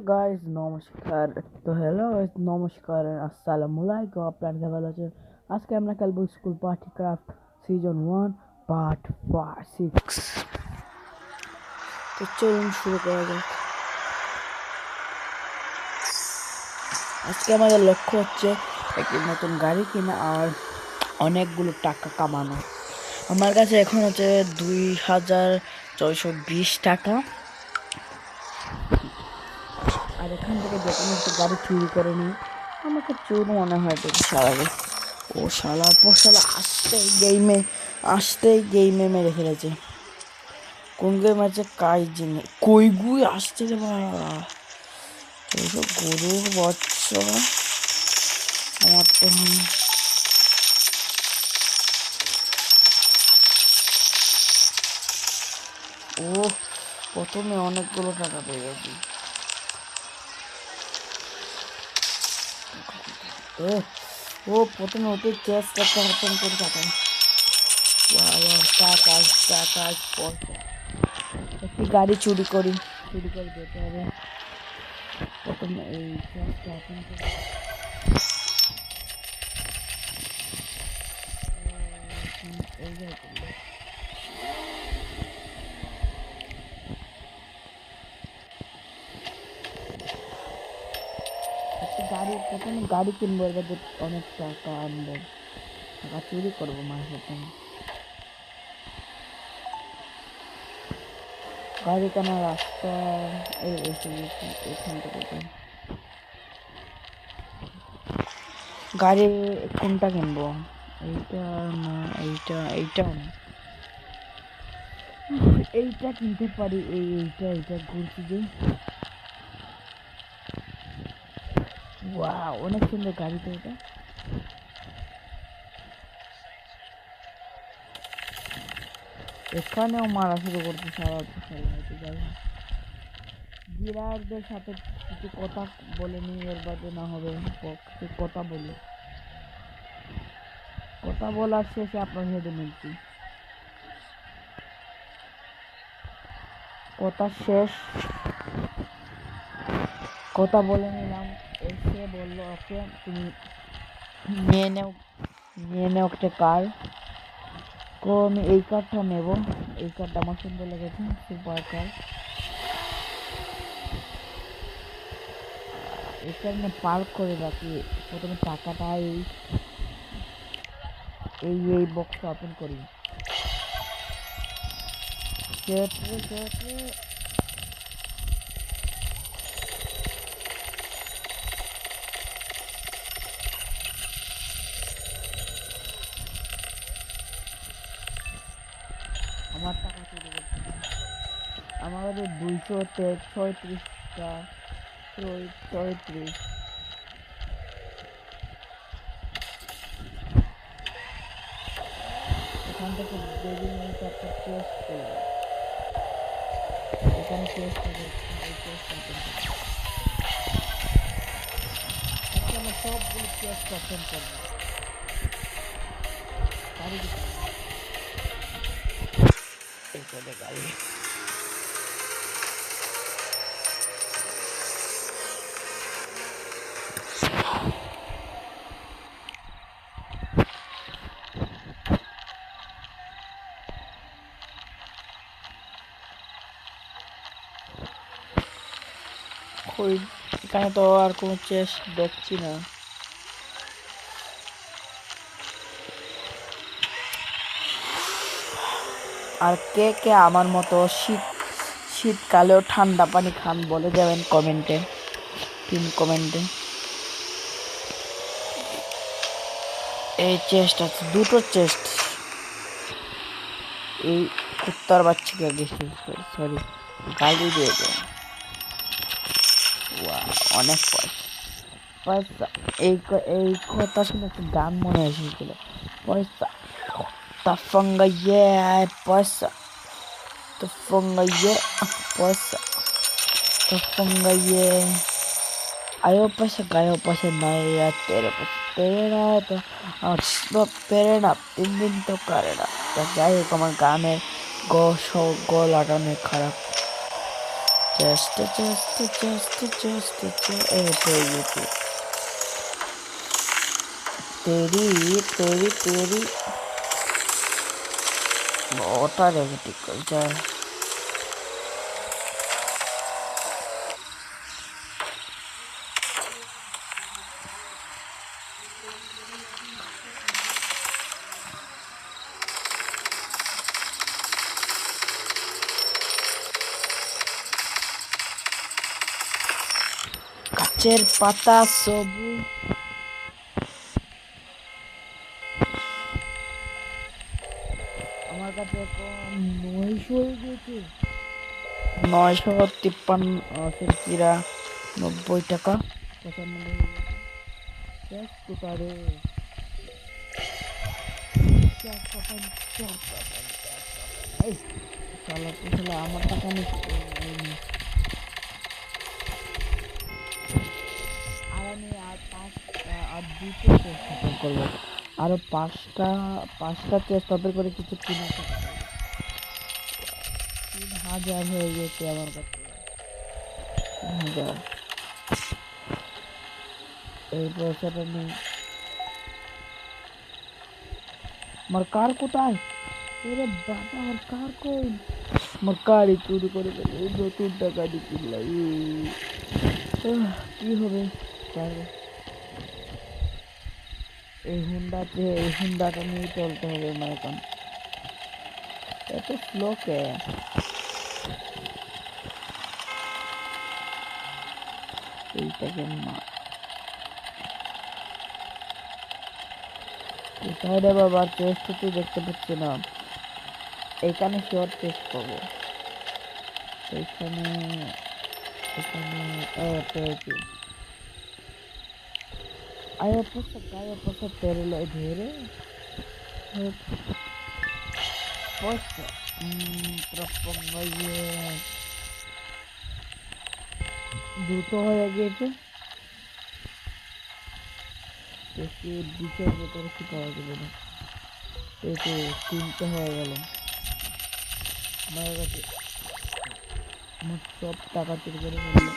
Guys নমস্কার। তো hello guys নমস্কার, আসসালামু আলাইকুম। আপনারা কেমন ভালো আছেন? আজকে আমরা খেলবো school party craft season 1 part 6। তো চলুন শুরু করা যাক। আজকে আমাদের লক্ষ্য হচ্ছে একটি নতুন গাড়ি কিনা আর অনেকগুলো টাকা কামানো। আমার কাছে এখন হচ্ছে 2420 টাকা। আর এখান থেকে যে কোনো একটা গাড়ি চুরি করে নিই। আমাকে চোর মনে হয় দেখি শালাকে। ও শালা পশালা আসতেই গেমে মেরে ফেলেছে। কোন গেম আছে কাজ জেনে কই গুই আসতে রে বাবা। এইসব গরুর বাচ্চা আমার তো ও প্রথমে অনেকগুলো টাকা পেয়ে গেছি। ও প্রথমে ওকে চেষ্টা ওপেন করে টাকা টাকা টাকা পয়সা। একটি গাড়ি চুরি করে যেতে হবে। প্রথমে এই চেষ্টা ওপেন করে এই গাড়ি প্রথমে গাড়ি কিনবো, এবার অনেক টাকা আনবো, টাকা চুরি করবো মায়ের প্রথমে। গাড়ি কেনার রাস্তা এখান থেকে গাড়ি কোনটা কিনবো? এইটা না এইটাও না, এইটা কিনতে পারি। এইটা ঘুরছি যে অনেক সুন্দর গাড়িটা এটা। এখানেও মারা শুরু করতে ডিলারদের সাথে কিছু কথা বলে নি, এর বাদে না হবে কিছু কথা বলার শেষে আপনার সাথে মিলছি। কথা বলে নিলাম। এসে বললো ওকে তুমি নিয়ে নেও একটা কার। তো আমি এই কারটা নেব। এই কারটা আমার সুন্দর লেগেছে, সুপার কার। এখানে পার্ক করে রাখি। প্রথমে টাকাটা এই বক্সটা ওপেন করি। আমার টাকা চলে গেছে। আমার কাছে 236টা 36। এখান থেকে বেরিয়ে নিতে একটা চেস্ট করবো। এখানে চেস্ট হবে, এই চেস্ট ওপেন করবো। আজকে আমরা সবগুলো চেস্ট ওপেন করবো। গাড়ি দিতে এই করে গাড়ি। এখানে তো আর কোনো চেস্ট দেখছি না। আর কে কে আমার মতো শীতকালেও ঠান্ডা পানি খান বলে যাবেন কমেন্টে, কমেন্টে। এই চেস্ট আছে, দুটো চেস্ট। এই কুত্তার বাচ্চাকে গেছি, সরি গালি দিয়ে দেয়। অনেক পয়সা। এই কথা শুনে একটা গান মনে এসেছিল, পয়সা তাফঙ্গা পয়সা tafunga pasa tafunga ayo pasa naya tere na to no pere na 3 দিন তো করে না। তো যাই হোক, আমার গানের গলাটা অনেক খারাপ। এই পেয়ে গেছি। তেরি তেরি তেরি ওটা রেখে ঠিক করে যায়। গাছের পাতা সবুজ। আমার কাছে এখন 900 হয়ে গেছে। 953 টাকা 95 হয়ে গেছে। শেষ কোথায় রে? এই শালা তো শালা আমার টাকা নেই। আর আমি আর দুটো চেষ্টা করবো। আরো পাঁচটা চেষ্টা করে কিছু কিনে 3000 হয়ে গেছে আমার কাছে। 3000 এই পয়সাটা নেই। আমার কার কোথায়? ওরে বাবা, আমার কার কই? আমার কারই চুরি করে গেল। নতুন টাকা দিয়ে কিনলাম। কি হবে? এই হুন্ডাটা নিয়ে চলতে হবে আমার এখন। এত স্লো কে? এইটাকে কোথায় রে বাবা? চেস্ট তো দেখতে পাচ্ছি না। এখানে শর্ট চেস্ট পাবো। এখানে এখানে পেয়েছি। Ayo pusat dari lo dheere. Posta. Propongo দুটো হয়ে গিয়েছে। এসে দ্বিতীয় ভেতরে কি পাওয়া যাবে না। এই তো 3টে হয়ে গেল। আমার কাছে আমার সব টাকা চুরি করে ফেললো।